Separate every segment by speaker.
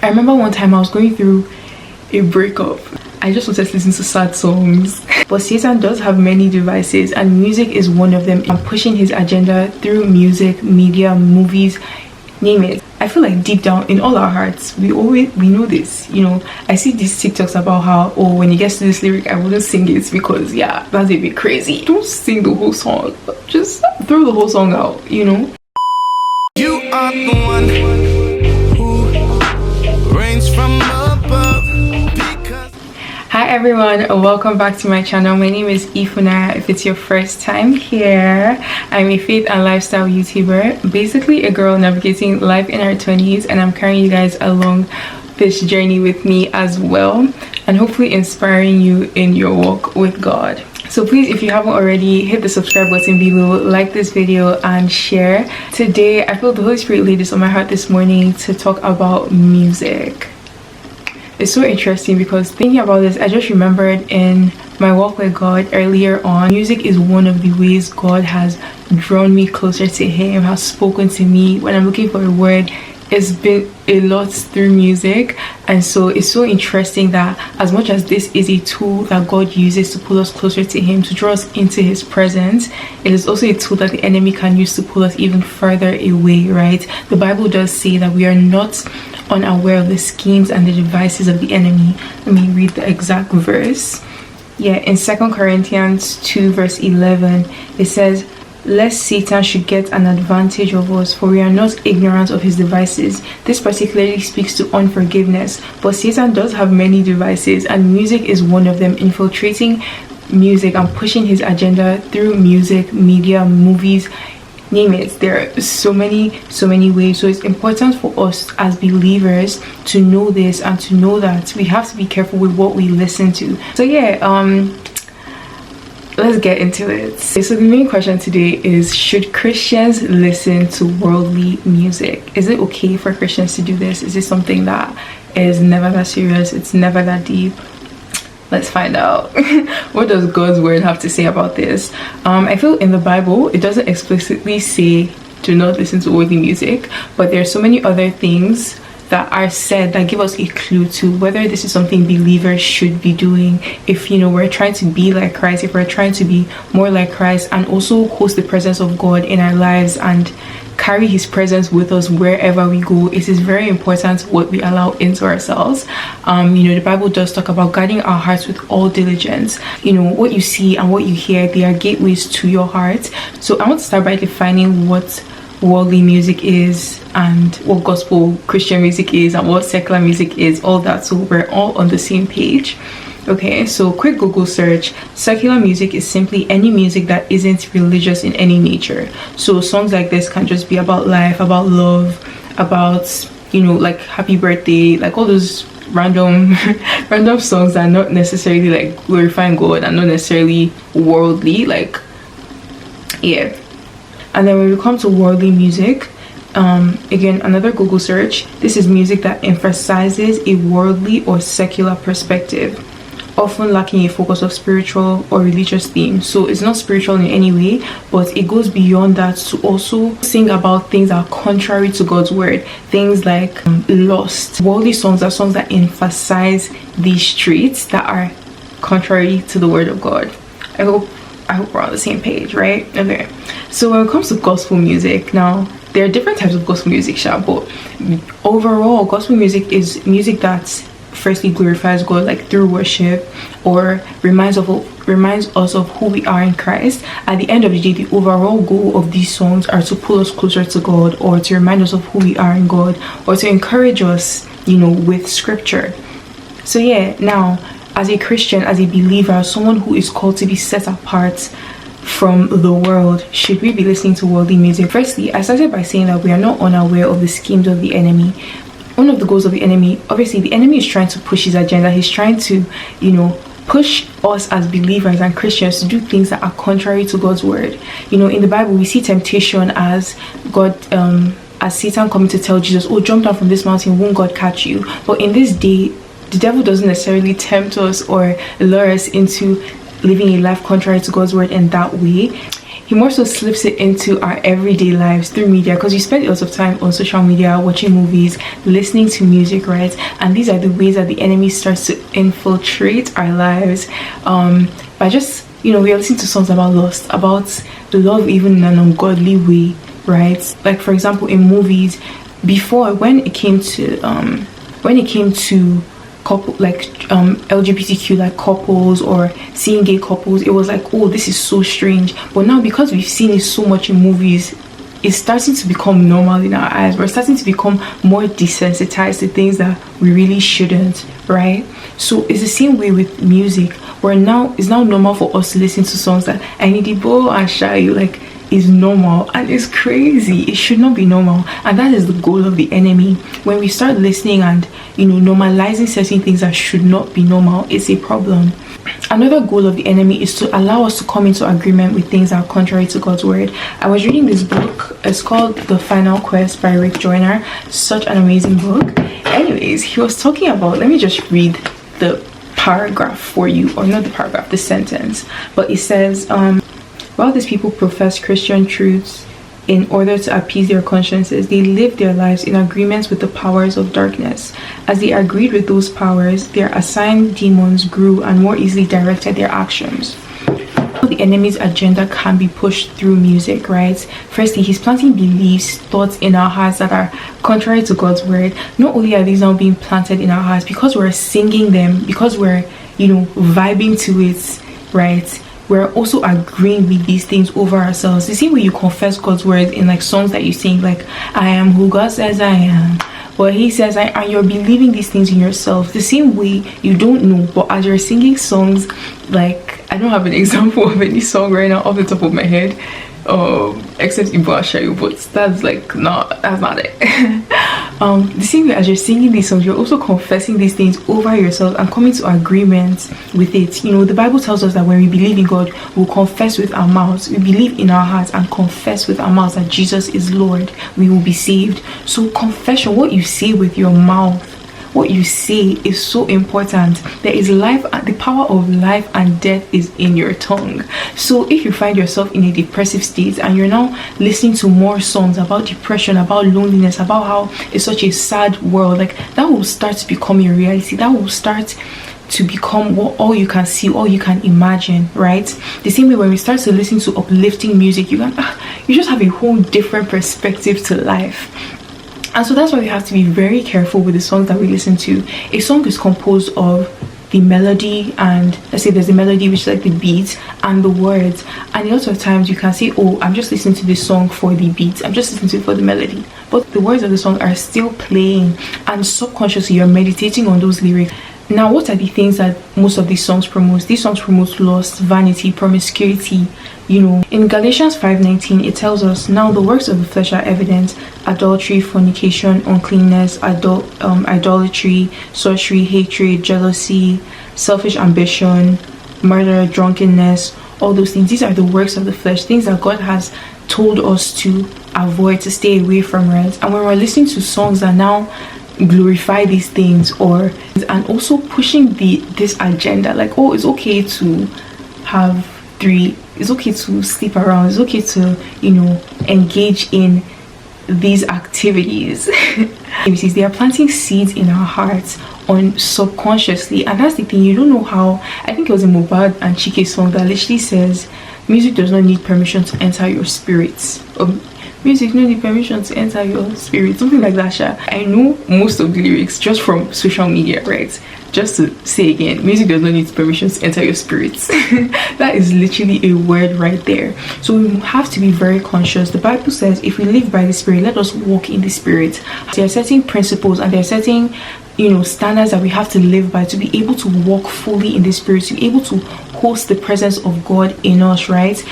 Speaker 1: I remember one time I was going through a breakup. I just wanted to listen to sad songs. But Satan does have many devices, and music is one of them. I'm pushing his agenda through music, media, movies, name it. I feel like deep down in all our hearts, we know this. You know, I see these TikToks about how, oh, when it gets to this lyric, I wouldn't sing it because, yeah, that's a bit crazy. Don't sing the whole song, just throw the whole song out, you know.
Speaker 2: You are the one who reigns from above.
Speaker 1: Hi everyone, welcome back to my channel. My name is Ifuna. If it's your first time here, I'm a faith and lifestyle YouTuber, basically a girl navigating life in her 20s, and I'm carrying you guys along this journey with me as well, and hopefully inspiring you in your walk with God. So please, if you haven't already, hit the subscribe button below, like this video and share. Today I feel the Holy Spirit laid this on my heart this morning to talk about music. It's so interesting because thinking about this, I just remembered in my walk with God earlier on, music is one of the ways God has drawn me closer to him, has spoken to me. When I'm looking for a word, it's been a lot through music. And so it's so interesting that as much as this is a tool that God uses to pull us closer to him, to draw us into his presence, it is also a tool that the enemy can use to pull us even further away, right? The Bible does say that we are not unaware of the schemes and the devices of the enemy. Let me read the exact verse. Yeah, in 2 Corinthians 2 verse 11, it says, lest Satan should get an advantage of us, for we are not ignorant of his devices. This particularly speaks to unforgiveness, but Satan does have many devices, and music is one of them, infiltrating music and pushing his agenda through music, media, movies, name it. There are so many ways. So it's important for us as believers to know this and to know that we have to be careful with what we listen to. So yeah, let's get into it. So the main question today is, should Christians listen to worldly music? Is it okay for Christians to do this? Is this something that is never that serious? It's never that deep? Let's find out. What does God's word have to say about this? I feel in the Bible it doesn't explicitly say do not listen to worldly music, but there are so many other things that are said that give us a clue to whether this is something believers should be doing. If, you know, we're trying to be like Christ, if we're trying to be more like Christ and also host the presence of God in our lives and carry his presence with us wherever we go, it is very important what we allow into ourselves. You know, the Bible does talk about guarding our hearts with all diligence. You know, what you see and what you hear, they are gateways to your heart. So I want to start by defining what worldly music is and what gospel Christian music is and what secular music is, all that, so we're all on the same page. Okay, so quick Google search. Secular music is simply any music that isn't religious in any nature. So songs like this can just be about life, about love, about, you know, like happy birthday, like all those random songs that are not necessarily like glorifying God and not necessarily worldly, like, yeah. And then when we come to worldly music, again, another Google search, this is music that emphasizes a worldly or secular perspective, often lacking a focus of spiritual or religious themes. So it's not spiritual in any way, but it goes beyond that to also sing about things that are contrary to God's word. Things like lust. Worldly songs are songs that emphasize these traits that are contrary to the word of God. I hope we're on the same page, right? Okay, so when it comes to gospel music, now there are different types of gospel music, but overall gospel music is music that firstly glorifies God, like through worship, or reminds us of who we are in Christ. At the end of the day, the overall goal of these songs are to pull us closer to God, or to remind us of who we are in God, or to encourage us, you know, with scripture. So yeah, now as a Christian, as a believer, someone who is called to be set apart from the world, should we be listening to worldly music? Firstly, I started by saying that we are not unaware of the schemes of the enemy. One of the goals of the enemy, obviously the enemy is trying to push his agenda. He's trying to, you know, push us as believers and Christians to do things that are contrary to God's word. You know, in the Bible we see temptation as God, as Satan coming to tell Jesus, oh, jump down from this mountain, won't God catch you? But in this day, the devil doesn't necessarily tempt us or lure us into living a life contrary to God's word in that way. he more so slips it into our everyday lives through media, because we spend lots of time on social media, watching movies, listening to music, right? And these are the ways that the enemy starts to infiltrate our lives, by just, we are listening to songs about lust, about love, even in an ungodly way, right? Like, for example, in movies, before, when it came to couple, like LGBTQ, like couples, or seeing gay couples, it was like, oh, this is so strange. But now, because we've seen it so much in movies, it's starting to become normal in our eyes. We're starting to become more desensitized to things that we really shouldn't, right? So it's the same way with music, where now it's now normal for us to listen to songs that I need to bow and shy you, like, is normal, and it's crazy. It should not be normal, and that is the goal of the enemy. When we start listening and normalizing certain things that should not be normal, it's a problem. Another goal of the enemy is to allow us to come into agreement with things that are contrary to God's word. I was reading this book. It's called The Final Quest by Rick Joyner. Such an amazing book. Anyways, he was talking about, let me just read the paragraph for you, or not the paragraph, the sentence. But it says, while these people profess Christian truths in order to appease their consciences, they live their lives in agreement with the powers of darkness. As they agreed with those powers, their assigned demons grew and more easily directed their actions. The enemy's agenda can be pushed through music, right? Firstly, he's planting beliefs, thoughts in our hearts that are contrary to God's word. Not only are these now being planted in our hearts, because we're singing them, because we're, vibing to it, right? We're also agreeing with these things over ourselves. The same way you confess God's word in like songs that you sing, like, I am who God says I am, but he says and you're believing these things in yourself. The same way you don't know, but as you're singing songs, like, I don't have an example of any song right now off the top of my head, except Ibu Ashayu, but that's not it. The same way as you're singing these songs, you're also confessing these things over yourself and coming to agreement with it. The Bible tells us that when we believe in God, we'll confess with our mouths. We believe in our hearts and confess with our mouths that Jesus is Lord. We will be saved. So confession, what you say with your mouth, what you say, is so important. There is life, the power of life and death is in your tongue. So if you find yourself in a depressive state and you're now listening to more songs about depression, about loneliness, about how it's such a sad world, like, that will start to become your reality. That will start to become what all you can see, all you can imagine, right? The same way when we start to listen to uplifting music, you just have a whole different perspective to life. And so that's why we have to be very careful with the songs that we listen to. A song is composed of the melody, and let's say there's a melody, which is like the beat, and the words. And a lot of times you can say, oh, I'm just listening to this song for the beat, I'm just listening to it for the melody, but the words of the song are still playing, and subconsciously you're meditating on those lyrics. Now, what are the things that most of these songs promote? These songs promote lust, vanity, promiscuity. In Galatians 5:19, it tells us, now the works of the flesh are evident: adultery, fornication, uncleanness, idolatry, sorcery, hatred, jealousy, selfish ambition, murder, drunkenness, all those things. These are the works of the flesh, things that God has told us to avoid, to stay away from, right? And when we're listening to songs that now glorify these things, and also pushing this agenda, like, oh, it's okay to have it's okay to sleep around, it's okay to engage in these activities. They are planting seeds in our hearts subconsciously, and that's the thing. You don't know how. I think it was a Mohbad and Chike song that literally says music does not need permission to enter your spirits. Music no need permission to enter your spirit, something like that. I know most of the lyrics just from social media, right? Just to say again, music does not need permission to enter your spirits. That is literally a word right there. So we have to be very conscious. The Bible says, if we live by the Spirit, let us walk in the Spirit. There are certain principles and there are certain standards that we have to live by to be able to walk fully in the Spirit, to be able to host the presence of God in us, right?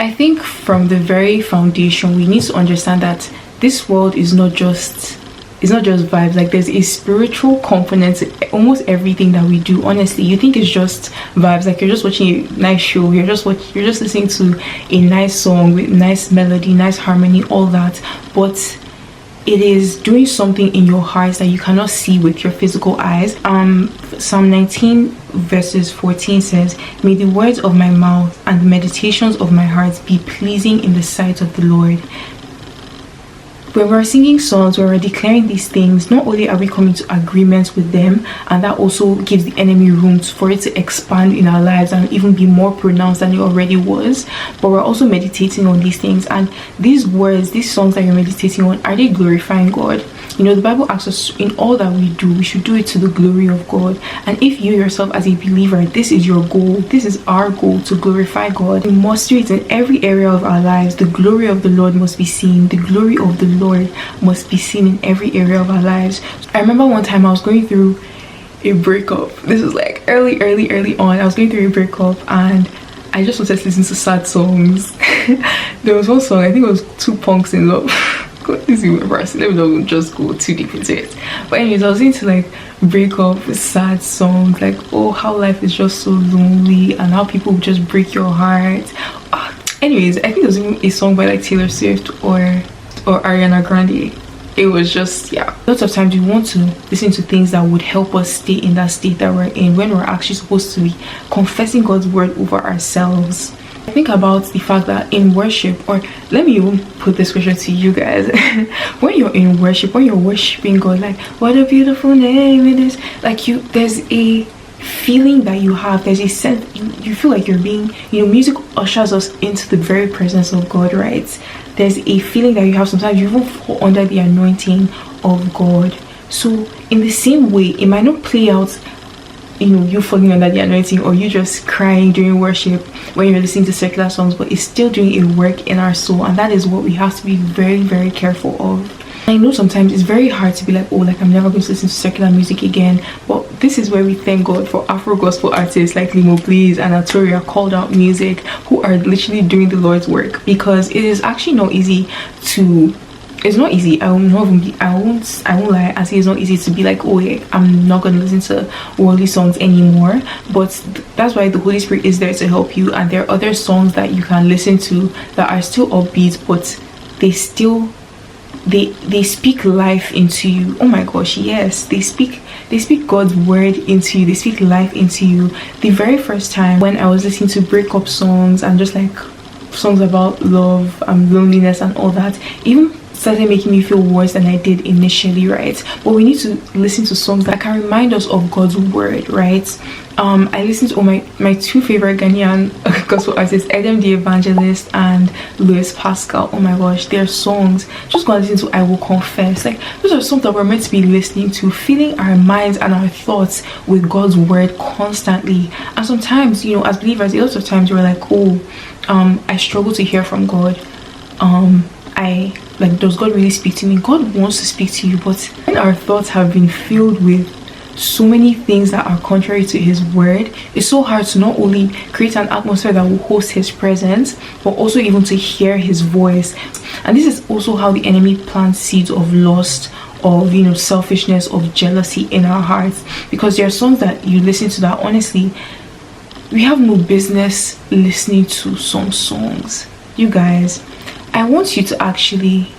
Speaker 1: I think from the very foundation, we need to understand that this world is not just vibes. Like, there's a spiritual component to almost everything that we do. Honestly, you think it's just vibes, like you're just watching a nice show, you're just listening to a nice song with nice melody, nice harmony, all that. But it is doing something in your heart that you cannot see with your physical eyes. Psalm 19 verses 14 says, may the words of my mouth and the meditations of my heart be pleasing in the sight of the Lord. When we're singing songs, when we're declaring these things, not only are we coming to agreements with them, and that also gives the enemy room for it to expand in our lives and even be more pronounced than it already was, but we're also meditating on these things. And these words, these songs that you're meditating on, are they glorifying God? You know, the Bible asks us in all that we do, we should do it to the glory of God. And if you yourself as a believer, this is your goal, this is our goal, to glorify God, we must do it in every area of our lives. The glory of the Lord must be seen. The glory of the Lord must be seen in every area of our lives. I remember one time I was going through a breakup. This was like early on. I was going through a breakup and I just wanted to listen to sad songs. There was one song, I think it was Two Punks in Love. God, this is embarrassing. Let me not just go too deep into it. But anyways, I was into like breakup, sad songs, like, oh, how life is just so lonely and how people just break your heart. Anyways, I think there was even a song by like Taylor Swift or Ariana Grande. It was just, yeah, lots of times we want to listen to things that would help us stay in that state that we're in when we're actually supposed to be confessing God's word over ourselves. I think about the fact that in worship, or let me even put this question to you guys, when you're in worship, when you're worshiping God, like, what a beautiful name it is, like, there's a feeling that you have, there's a sense, you feel like you're being, you know, music ushers us into the very presence of God, right? There's a feeling that you have. Sometimes you even fall under the anointing of God. So in the same way, it might not play out, you know, you falling under the anointing or you just crying during worship when you're listening to secular songs, but it's still doing a work in our soul, and that is what we have to be very, very careful of. I know sometimes it's very hard to be like, oh, like, I'm never going to listen to secular music again, but this is where we thank God for Afro gospel artists like Limo Blaze and Atoria Called Out Music, who are literally doing the Lord's work, because it is actually not easy to, it's not easy, I won't lie, I say it's not easy to be like, oh yeah, I'm not going to listen to worldly songs anymore, but that's why the Holy Spirit is there to help you, and there are other songs that you can listen to that are still upbeat, but they still, they speak life into you. Oh my gosh, yes, they speak God's word into you, they speak life into you. The very first time when I was listening to breakup songs and just like songs about love and loneliness and all that, even started making me feel worse than I did initially, right? But we need to listen to songs that can remind us of God's word, right? I listened to my two favorite Ghanaian gospel artists, Edem the Evangelist and Louis Pascal. Oh my gosh, their songs, just go and listen to I Will Confess. Like, those are songs that we're meant to be listening to, filling our minds and our thoughts with God's word constantly. And sometimes, you know, as believers, a lot of times we're like, oh, I struggle to hear from God. Does God really speak to me? God wants to speak to you, but when our thoughts have been filled with so many things that are contrary to his word, it's so hard to not only create an atmosphere that will host his presence, but also even to hear his voice. And this is also how the enemy plants seeds of lust, of, you know, selfishness, of jealousy in our hearts, because there are songs that you listen to that honestly we have no business listening to some songs. You guys, I want you to actually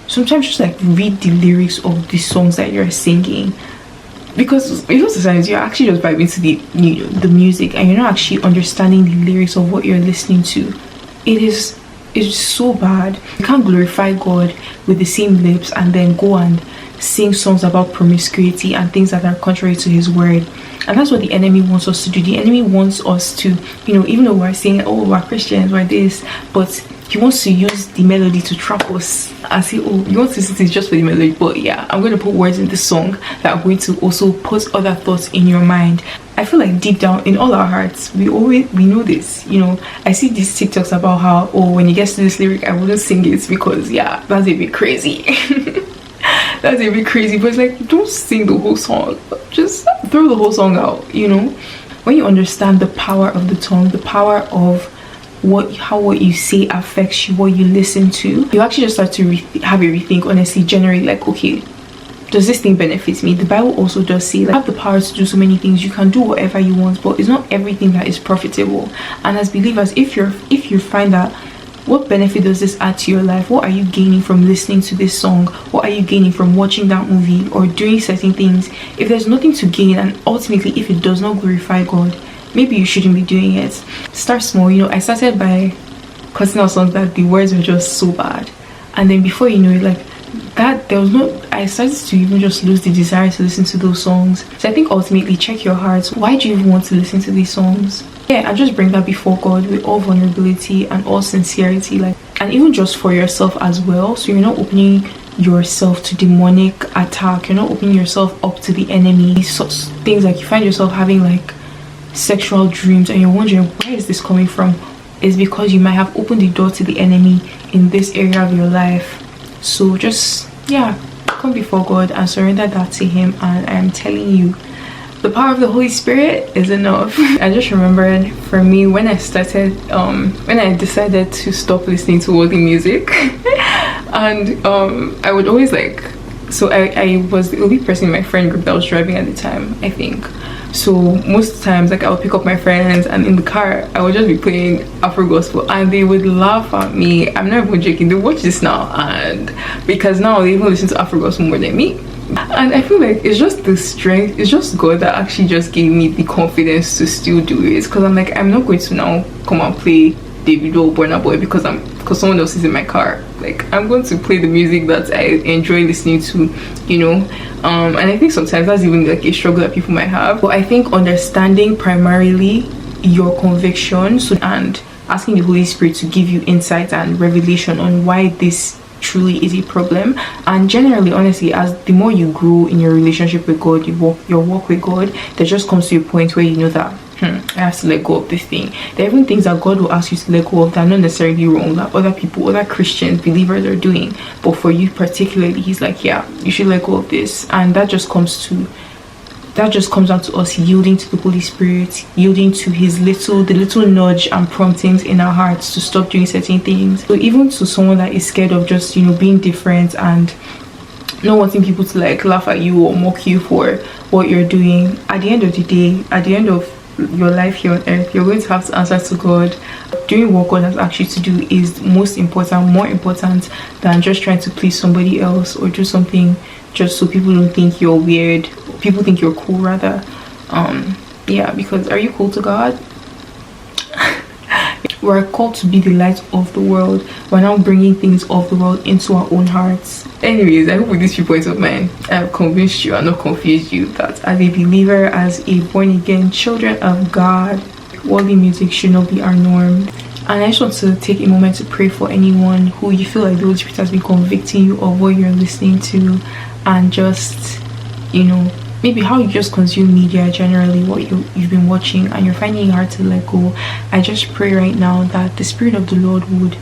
Speaker 1: sometimes just like read the lyrics of the songs that you're singing, because a lot of times you're actually just vibing to the music and you're not actually understanding the lyrics of what you're listening to. It's so bad. You can't glorify God with the same lips and then go and sing songs about promiscuity and things that are contrary to his word. And that's what the enemy wants us to do. The enemy wants us to, you know, even though we're saying, oh, we're Christians, we're this, but he wants to use the melody to trap us and say, oh, you want to listen to it just for the melody, but yeah, I'm going to put words in the song that are going to also put other thoughts in your mind. I feel like deep down in all our hearts, we know this. You know, I see these TikToks about how, oh, when it gets to this lyric, I wouldn't sing it because, yeah, that's a bit crazy. That's a bit crazy, but it's like, don't sing the whole song, just throw the whole song out. You know, when you understand the power of the tongue, the power of how what you say affects you, what you listen to, you actually just start to have a rethink, honestly, generally, like, okay, does this thing benefit me? The Bible also does say, like, you have the power to do so many things, you can do whatever you want, but it's not everything that is profitable. And as believers, if you find that what benefit does this add to your life? What are you gaining from listening to this song? What are you gaining from watching that movie or doing certain things? If there's nothing to gain, and ultimately if it does not glorify God, maybe you shouldn't be doing it. Start small. You know, I started by cutting out songs that the words were just so bad, and then before you know it, like that, there was no, I started to even just lose the desire to listen to those songs. So I think ultimately, check your hearts. Why do you even want to listen to these songs? Yeah, and just bring that before God with all vulnerability and all sincerity, like, and even just for yourself as well. So you're not opening yourself to demonic attack, you're not opening yourself up to the enemy. So things like you find yourself having like sexual dreams and you're wondering, where is this coming from? Is because you might have opened the door to the enemy in this area of your life. So just, yeah, come before God and surrender that to him, and I'm telling you, the power of the Holy Spirit is enough. I just remembered, for me, when I started when I decided to stop listening to worldly music and I would always like, so I was the only person in my friend group that was driving at the time, I think. So most times, like, I would pick up my friends and in the car I would just be playing Afro gospel and they would laugh at me. I'm not even joking, they watch this now, and because now they even listen to Afro gospel more than me. And I feel like it's just the strength, it's just God that actually just gave me the confidence to still do it, because I'm like, I'm not going to now come and play Davido, Burna Boy because someone else is in my car. Like, I'm going to play the music that I enjoy listening to, you know. And I think sometimes that's even like a struggle that people might have. But I think understanding primarily your convictions and asking the Holy Spirit to give you insight and revelation on why this truly is a problem. And generally, honestly, as the more you grow in your relationship with God, your walk with God, there just comes to a point where you know that I have to let go of this thing. There are even things that God will ask you to let go of that are not necessarily wrong, that other people, other Christians, believers are doing, but for you particularly, he's like, yeah, you should let go of this. And that just comes down to us yielding to the Holy Spirit, yielding to the little nudge and promptings in our hearts to stop doing certain things. So even to someone that is scared of just, you know, being different and not wanting people to like laugh at you or mock you for what you're doing, at the end of the day, at the end of your life here on earth, you're going to have to answer to God. Doing what God has asked you to do is most important, more important than just trying to please somebody else or do something just so people don't think you're weird, people think you're cool rather. Yeah, because are you cool to God? We're called to be the light of the world. We're now bringing things of the world into our own hearts. Anyways, I hope with these few points of mine, I've convinced you and not confused you that as a believer, as a born-again children of God, worldly music should not be our norm. And I just want to take a moment to pray for anyone who you feel like the Holy Spirit has been convicting you of what you're listening to, and just, you know, maybe how you just consume media generally, what you've been watching, and you're finding it hard to let go. I just pray right now that the Spirit of the Lord would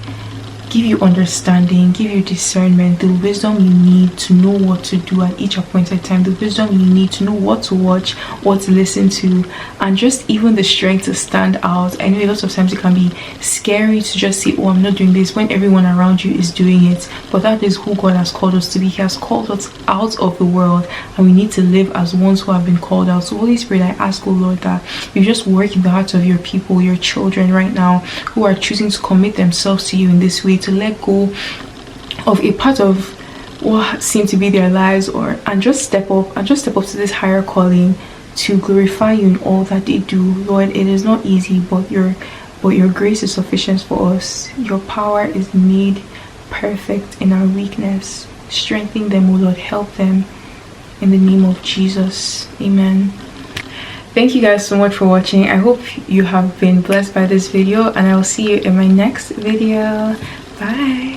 Speaker 1: give you understanding, give you discernment, the wisdom you need to know what to do at each appointed time, the wisdom you need to know what to watch, what to listen to, and just even the strength to stand out. I know a lot of times it can be scary to just say, oh, I'm not doing this, when everyone around you is doing it, but that is who God has called us to be. He has called us out of the world, and we need to live as ones who have been called out. So Holy Spirit, I ask, oh Lord, that you just work in the hearts of your people, your children right now, who are choosing to commit themselves to you in this way, to let go of a part of what seemed to be their lives, and just step up to this higher calling to glorify you in all that they do. Lord, it is not easy, but your grace is sufficient for us. Your power is made perfect in our weakness. Strengthen them, O Lord, help them in the name of Jesus. Amen. Thank you guys so much for watching. I hope you have been blessed by this video, and I will see you in my next video. Bye.